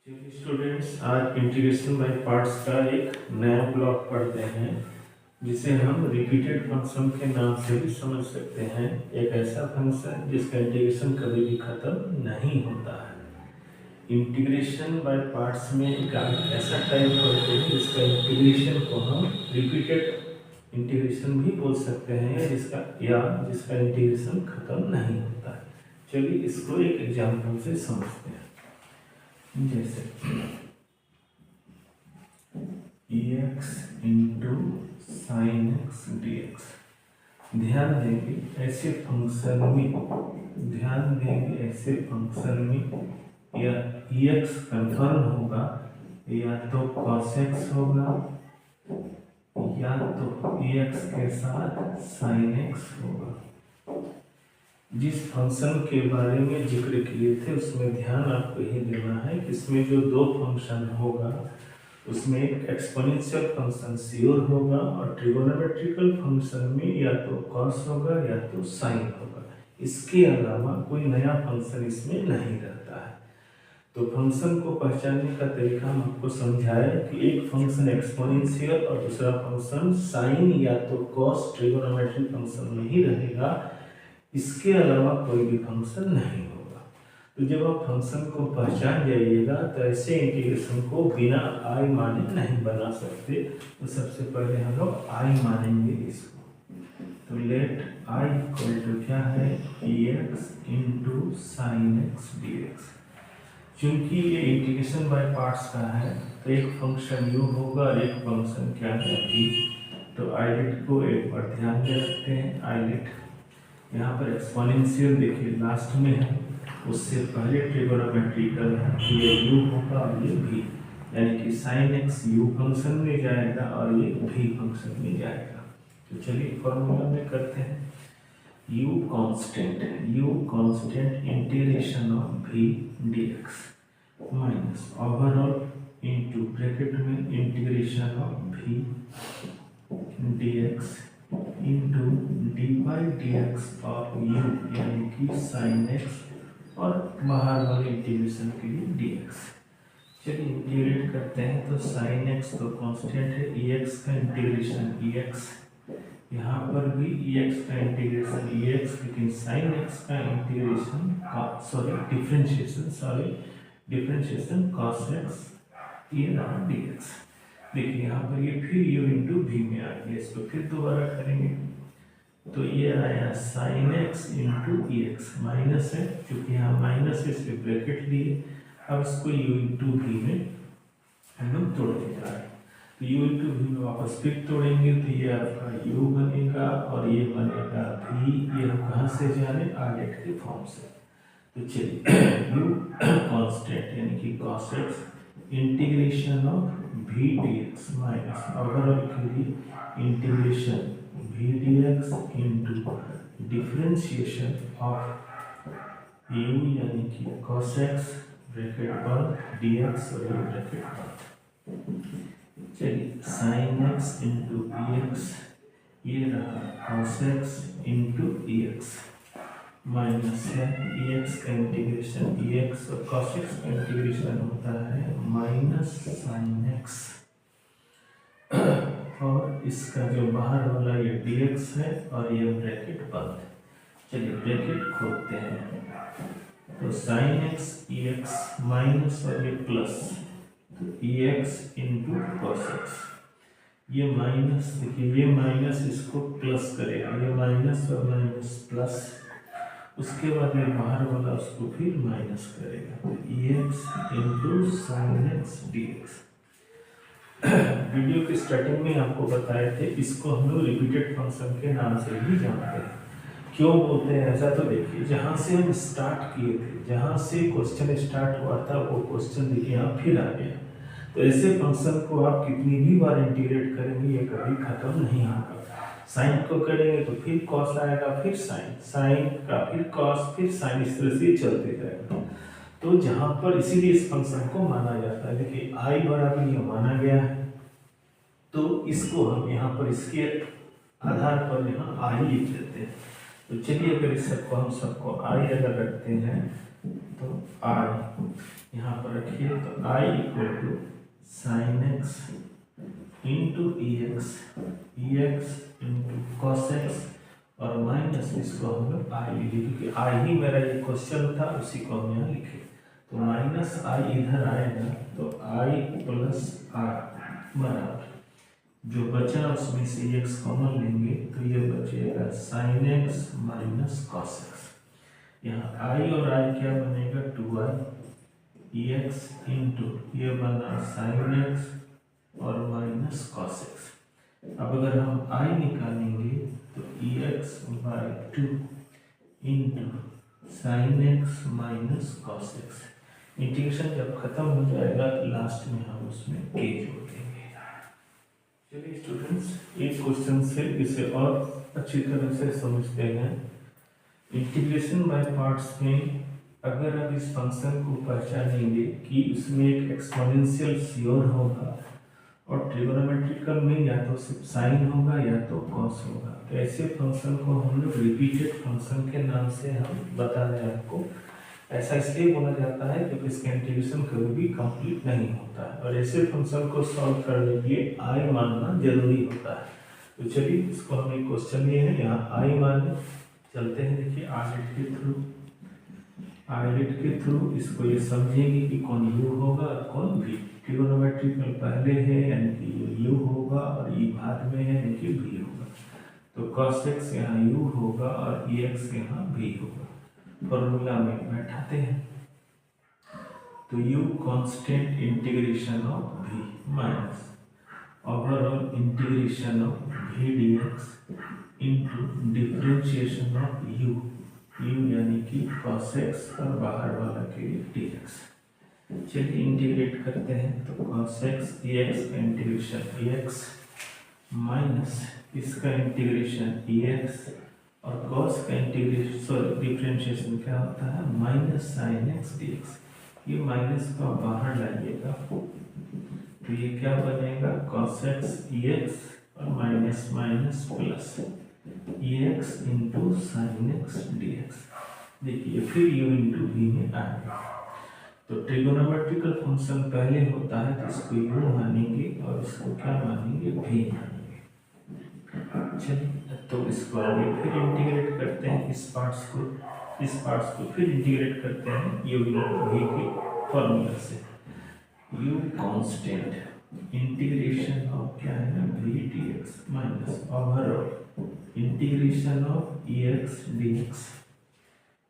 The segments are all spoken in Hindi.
चलिए स्टूडेंट्स, आज इंटीग्रेशन बाय पार्ट्स का एक नया ब्लॉक पढ़ते हैं जिसे हम रिपीटेड फंक्शन के नाम से भी समझ सकते हैं। एक ऐसा फंक्शन जिसका इंटीग्रेशन कभी भी खत्म नहीं होता है। इंटीग्रेशन बाय पार्ट्स में एक ऐसा टाइप पढ़ते हैं जिसका इंटीग्रेशन को हम रिपीटेड इंटीग्रेशन भी बोल सकते हैं, जिसका इंटीग्रेशन खत्म नहीं होता है। चलिए इसको एक एग्जाम्पल से समझते हैं। जैसे ex into sine x D x. ध्यान देंगे ऐसे फंक्शन में या ex कंफर्म होगा या तो cos x होगा या तो ex के साथ sin x होगा। जिस फंक्शन के बारे में जिक्र किए थे उसमें ध्यान आपको यही देना है कि इसमें जो दो फंक्शन होगा उसमें एक एक्सपोनेंशियल फंक्शन श्योर होगा और ट्रिगोनोमेट्रिकल फंक्शन में या तो cos होगा या तो sin होगा। इसके अलावा कोई नया फंक्शन इसमें नहीं रहता है। तो फंक्शन को पहचानने का तरीका हम आपको समझाए कि एक फंक्शन एक्सपोनेंशियल और दूसरा फंक्शन sin या तो cos ट्रिगोनोमेट्रिक फंक्शन में ही रहेगा, इसके अलावा कोई भी फंक्शन नहीं होगा। तो जब आप फंक्शन को पहचान जाइएगा तो ऐसे इंटीग्रेशन को बिना आई माने नहीं बना सकते। तो सबसे पहले हम लोग आई मानेंगे इसको। तो लेट आई इक्वल टू क्या है, ex into sine x D x. चूंकि ये इंटीग्रेशन बाय पार्ट्स का है तो एक फंक्शन u होगा और एक फंक्शन क्या है v। तो आई लिट को एक बार ध्यान में रखते हैं। आई लिट यहाँ पर एक्सपोनेंशियल देखिए लास्ट में है, उससे पहले ट्रिगोनोमेट्रिकल है तो ये u होगा और ये v, यानी कि sin x u फंक्शन में जाएगा और ये v फंक्शन में जाएगा। तो चलिए फॉर्मूला में करते हैं। u constant integration of v dx minus overall into bracket में integration of v dx into d by d x और u यानी कि साइन एक्स और बाहर वाले इंटीग्रेशन के लिए dx। चलिए इंटीग्रेट करते हैं। तो साइन एक्स तो कांस्टेंट है, ex का इंटीग्रेशन ex, यहाँ पर भी ex का इंटीग्रेशन ex, लेकिन साइन एक्स का इंटीग्रेशन डिफरेंशिएशन cos x ये रहा dx। देखिए यहाँ पर ये फिर u इंटू v में आ गया, इसको फिर दोबारा करेंगे तो ये आया sin x into x, minus है क्योंकि यहाँ माइनस है इसलिए ब्रैकेट लिए। अब इसको u इंटू v में हम लोग तोड़ने जा रहे हैं। तो u इंटू v में वापस फिर तोड़ेंगे तो ये आपका u बनेगा और ये बनेगा v। ये हम कहाँ से जाने, आलेट के फॉर्म से। तो चलिए u कांस्टेंट यानी कि cos x integration of v dx minus overall के लिए integration v dx into differentiation of u यानी कि cos x ब्रैकेट बंद dx और ये ब्रैकेट बंद। चलिए sin x इंटू ex, ये रहा cos x into ex minus है ex का इंटीग्रेशन ex और cos x का इंटीग्रेशन होता है माइनस sin x और इसका जो बाहर वाला ये dx है और ये ब्रैकेट बंद। चलिए ब्रैकेट खोलते हैं तो sin x ex माइनस और ये प्लस, तो ex इंटू cos x। ये माइनस देखिए, ये माइनस इसको प्लस करेगा, ये माइनस और माइनस प्लस, उसके बाद ये बाहर वाला उसको फिर माइनस करेगा तो ex into sine x D x. Video के स्टार्टिंग में आपको बताए थे इसको हम लोग रिपीटेड फंक्शन के नाम से भी जानते हैं। क्यों बोलते हैं ऐसा, तो देखिए जहाँ से हम स्टार्ट किए थे, जहाँ से क्वेश्चन स्टार्ट हुआ था वो क्वेश्चन देखिए यहाँ फिर आ गया। तो ऐसे फंक्शन को आप कितनी भी बार इंटीग्रेट करेंगे ये कभी खत्म नहीं होगा। साइन को करेंगे तो फिर कॉस आएगा, फिर साइन का फिर कॉस, फिर साइन, इस तरह से चलते जाएगा। तो जहाँ पर इसीलिए इस फंक्शन को माना जाता है, देखिए आई बराबर ये माना गया है तो इसको हम यहाँ पर इसके आधार पर यहाँ आई लिख देते हैं। तो चलिए अगर इस सबको हम सबको आई अगर रखते हैं तो आई यहाँ पर रखिए, तो I equal to sine x into e x into cos x और माइनस इसको हम लोग आई लिखे, क्योंकि आई ही मेरा ये क्वेश्चन था, उसी को हम यहाँ लिखे। तो माइनस आई इधर आएगा, तो आई प्लस आर बराबर जो बचा उसमें से एक्स कॉमन लेंगे, तो ये बचेगा sine x minus cos x. यहाँ आई और आई क्या बनेगा, 2i एक्स इंटू ये बना साइन एक्स और माइनस कॉस एक्स। अब अगर हम आई निकालेंगे तो x by 2 into sine x minus cos x. Integration जब खत्म हो जाएगा तो लास्ट में हम उसमें के जोड़ देंगे। चलिए स्टूडेंट्स, एक क्वेश्चन से इसे और अच्छी तरह से समझते हैं। इंटीग्रेशन बाय पार्ट्स में अगर आप इस फंक्शन को पहचानेंगे कि उसमें एक एक्सपोनेंशियल श्योर होगा और ट्रिगोनोमेट्रिकल में या तो सिर्फ साइन होगा या तो कॉस होगा, तो ऐसे फंक्शन को हम लोग रिपीटेड फंक्शन के नाम से हम बता रहे हैं आपको। ऐसा इसलिए बोला जाता है क्योंकि इसका इंटीग्रेशन कभी भी कंप्लीट नहीं होता है और ऐसे फंक्शन को सॉल्व करने के लिए आई मानना जरूरी होता है। तो चलिए इसको हम एक क्वेश्चन लिए हैं, यहाँ आई माने चलते हैं। देखिए आइडेट के थ्रू इसको ये समझेंगे कि कौन यू होगा और कौन भी। ट्रिगोनोमेट्रिकल पहले है यानी कि यू होगा और ई बाद में है यानी कि भी होगा। तो cos x यहाँ u होगा और ex यहाँ भी होगा। फॉर्मूला में बैठाते हैं तो u constant integration of v minus overall integration of v dx into differentiation of u यानी कि cos x और बाहर वाला के लिए dx। चलिए इंटीग्रेट करते हैं तो cos x dx का इंटीग्रेशन ex माइनस इसका इंटीग्रेशन ex और cos का इंटीग्रेशन सॉरी डिफरेंशिएशन क्या होता है माइनस साइन एक्स dx। ये माइनस का बाहर लाइएगा तो ये क्या बनेगा cos x ex और minus minus plus ex into sine x dx। देखिए फिर u इंटू v में आ गया। तो ट्रिगोनोमेट्रिकल फंक्शन पहले होता है तो इसको u मानेंगे और इसको क्या मानेंगे v मानेंगे। चलिए तो इसको आगे फिर इंटीग्रेट करते हैं, इस पार्ट्स को फिर इंटीग्रेट करते हैं u v के फॉर्मूला से। u कांस्टेंट इंटीग्रेशन ऑफ क्या है ना v dx minus overall integration of ex dx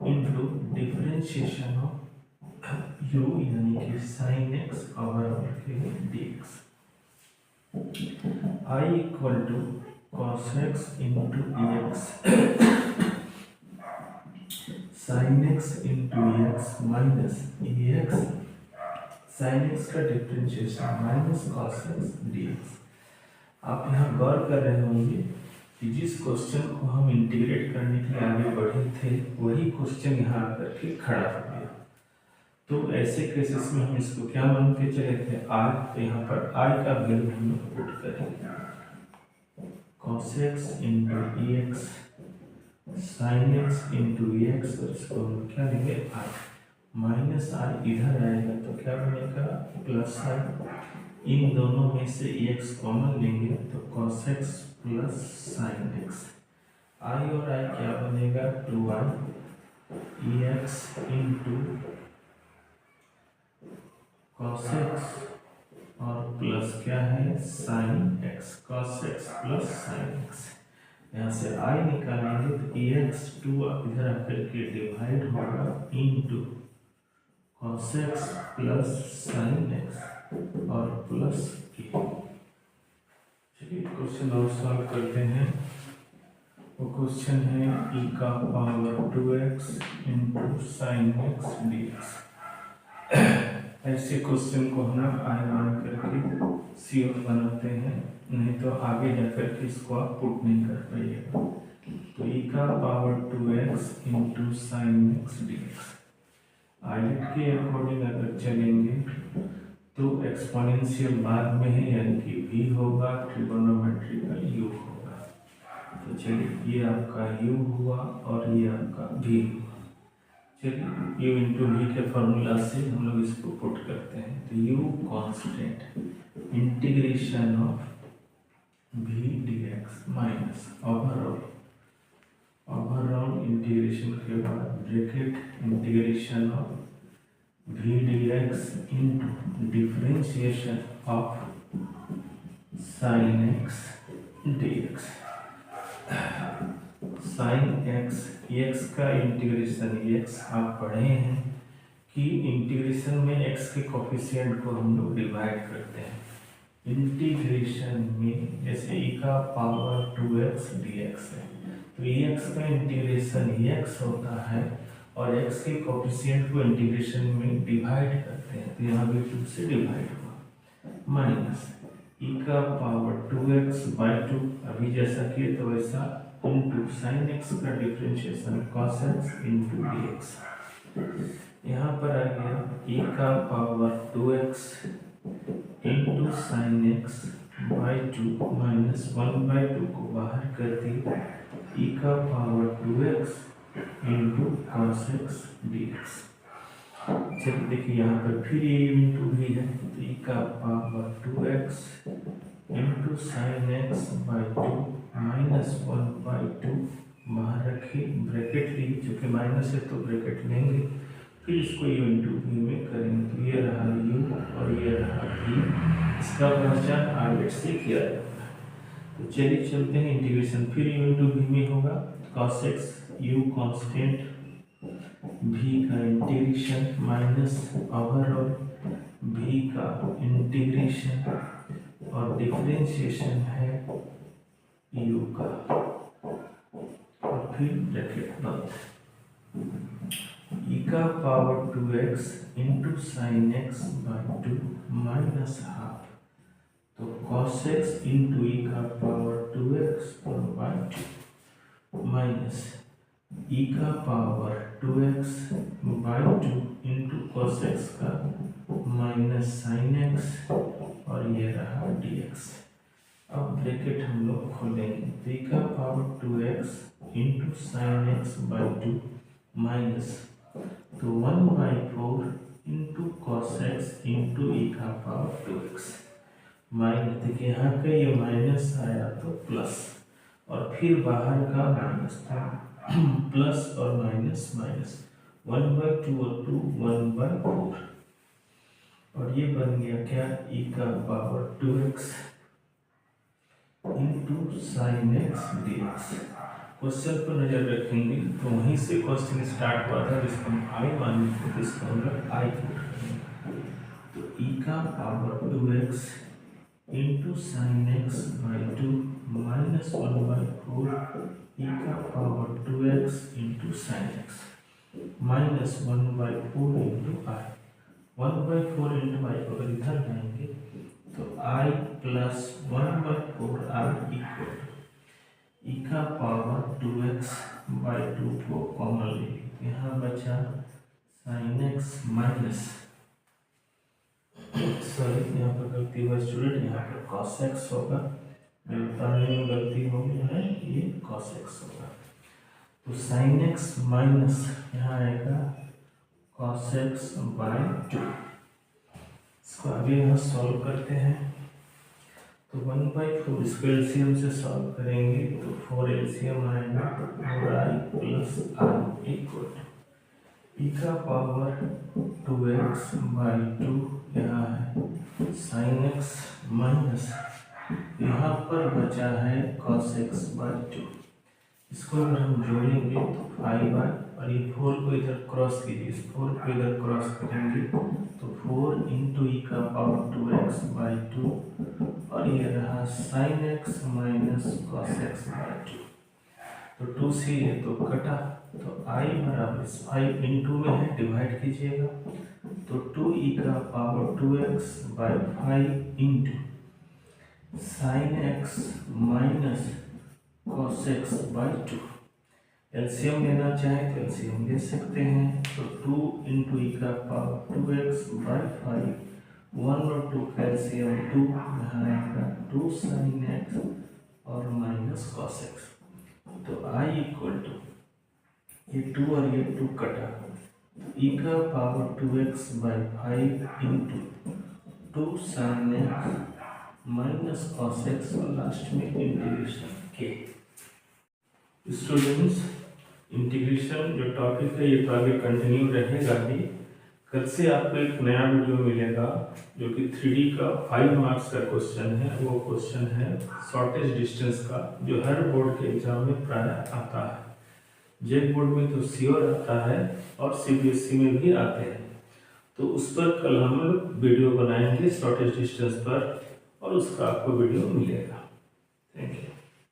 into differentiation of u यानी कि sin x ओवरऑल के dx। I equal to cos x into ex sin x into ex minus ex sin x का differentiation minus cos x dx। आप यहाँ गौर कर रहे होंगे कि जिस क्वेश्चन को हम इंटीग्रेट करने के लिए आगे बढ़े थे वही क्वेश्चन यहाँ आकर के खड़ा हो गया। तो ऐसे केसेस में हम इसको क्या मान के चले थे r, तो यहाँ पर i का वैल्यू हम लोग पुट करेंगे cos x into ex sin x into ex और इसको हम क्या लेंगे i माइनस i इधर आएगा तो क्या बनेगा प्लस i। इन दोनों में से ex कॉमन लेंगे तो cos x plus sin x। i और i क्या बनेगा 2i ex into cos x और प्लस क्या है sin x cos x plus sin x। यहाँ से i निकालेंगे तो ex 2 इधर आकर के डिवाइड होगा into cos x plus sin x और प्लस k। चलिए क्वेश्चन और सॉल्व करते हैं। वो क्वेश्चन है e का power 2x into sine x dx। ऐसे क्वेश्चन को हम लोग आई मान करके सीओ बनाते हैं, नहीं तो आगे जाकर के इसको आप पुट नहीं कर पाइएगा। तो e का power 2x into sine x dx। आइडेट के अकॉर्डिंग अगर चलेंगे तो एक्सपोनेंशियल बाद में है यानी कि v होगा, ट्रिगोनोमेट्रिकल u होगा। तो चलिए ये आपका u हुआ और ये आपका v हुआ। चलिए u इंटू वी के फॉर्मूला से हम लोग इसको पुट करते हैं। तो u constant integration of v dx minus overall integration के बाद bracket integration of v dx into differentiation of sin x dx। sin x का इंटीग्रेशन x आप पढ़े हैं कि इंटीग्रेशन में x के कोफिशिएंट को हम लोग डिवाइड करते हैं। इंटीग्रेशन में जैसे e का पावर 2x dx है, तो x का इंटीग्रेशन x होता है और x के कोफिशिएंट को इंटीग्रेशन में डिवाइड करते हैं, तो यहाँ भी 2 से डिवाइड हुआ, माइनस e का पावर 2x/2 अभी जैसा किए तो वैसा इंटू साइन x का differentiation cos x into dx। यहाँ पर आ गया e का power 2x into sine x/2 minus 1/2 को बाहर कर दिया, e का power 2x into cos x dx। चलिए देखिए यहाँ पर फिर ये इंटू भी है, तो e का power 2x into sine x/2 minus 1/2 बाहर रखिए, ब्रैकेट ली, चूँकि माइनस है तो ब्रैकेट लेंगे, फिर इसको u इंटू v में करेंगे, तो ये रहा u और ये रहा v। इसका पहचान आगे से किया जाता है। तो चलिए चलते हैं इंटीग्रेशन, फिर u इंटू v में होगा cos x, u constant, v का इंटीग्रेशन माइनस ओवरऑल v का इंटीग्रेशन और डिफरेंशिएशन है u का, और फिर ब्रैकेट बंद, e का power 2x into sine x/2 minus half, तो cos x इंटू e का पावर 2x/2 माइनस e का power 2x/2 into cos x का माइनस साइन x और ये रहा dx। अब ब्रैकेट हम लोग खोलेंगे, तो e का power 2x into sine x/2 minus, तो 1/4 into cos x into e का पावर 2x माइनस, देखिए यहाँ का ये माइनस आया तो प्लस, और फिर बाहर का माइनस था, प्लस और माइनस माइनस, 1/2 और 2 1/4, और ये बन गया क्या, e का power 2x into sine x dx। Question पर नजर रखेंगे तो वहीं से क्वेश्चन स्टार्ट हुआ था, जिसको हम आई मान लेते हैं, इसको हम लोग आई पुट करेंगे, तो e का power 2x into sine x/2 minus 1/4 e का power 2x into sine x minus 1/4 into I, 1/4 into I को अगर इधर लाएंगे तो i plus 1/4 I equal e का पावर 2x/2 को कॉमन ले लीजिए, यहाँ बचा साइन x माइनस, सॉरी यहाँ पर गलती हुआ स्टूडेंट, यहाँ पर cos x होगा, मेरे बताने में गलती हो गई है, ये cos x होगा, तो साइन x माइनस यहाँ आएगा cos x/2। इसको आगे यहाँ सॉल्व करते हैं, तो 1/4 इसको एलसीएम से सॉल्व करेंगे तो 4 एलसीएम आएगा, और i plus I equal e का पावर 2x/2 यहाँ है साइन x माइनस, यहाँ पर बचा है cos x/2, इसको अगर हम जोड़ेंगे तो 5i, और ये 4 को इधर क्रॉस कीजिए, इस 4 को इधर क्रॉस करेंगे तो 4 इंटू ई का पावर 2x/2, और ये रहा sign x minus cos x/2, तो 2 से ये तो कटा, तो i बराबर 5 इंटू में है, डिवाइड कीजिएगा, तो 2e का power 2x/5 into sine x minus cos x/2। LCM लेना चाहे तो एलसीएम ले सकते हैं, तो 2 इंटू ई का पावर 2x/5, 1 और 2 का एलसीएम 2, यहाँ आएगा 2 साइन x और माइनस कॉस x, तो i इक्वल टू ये 2 और ये 2 कटा, e का power 2x by 5 into 2 sin x minus cos x और लास्ट में इंटीग्रेशन के। स्टूडेंट्स, इंटीग्रेशन जो टॉपिक है ये तो आगे कंटिन्यू रहेगा ही। कल से आपको एक नया वीडियो मिलेगा जो कि 3D का 5 मार्क्स का क्वेश्चन है। वो क्वेश्चन है शॉर्टेज डिस्टेंस का, जो हर बोर्ड के एग्जाम में प्राय आता है। जेक बोर्ड में तो श्योर आता है और CBSE में भी आते हैं। तो उस पर कल हम लोग वीडियो बनाएंगे शॉर्टेज डिस्टेंस पर, और उसका आपको वीडियो मिलेगा। Thank you.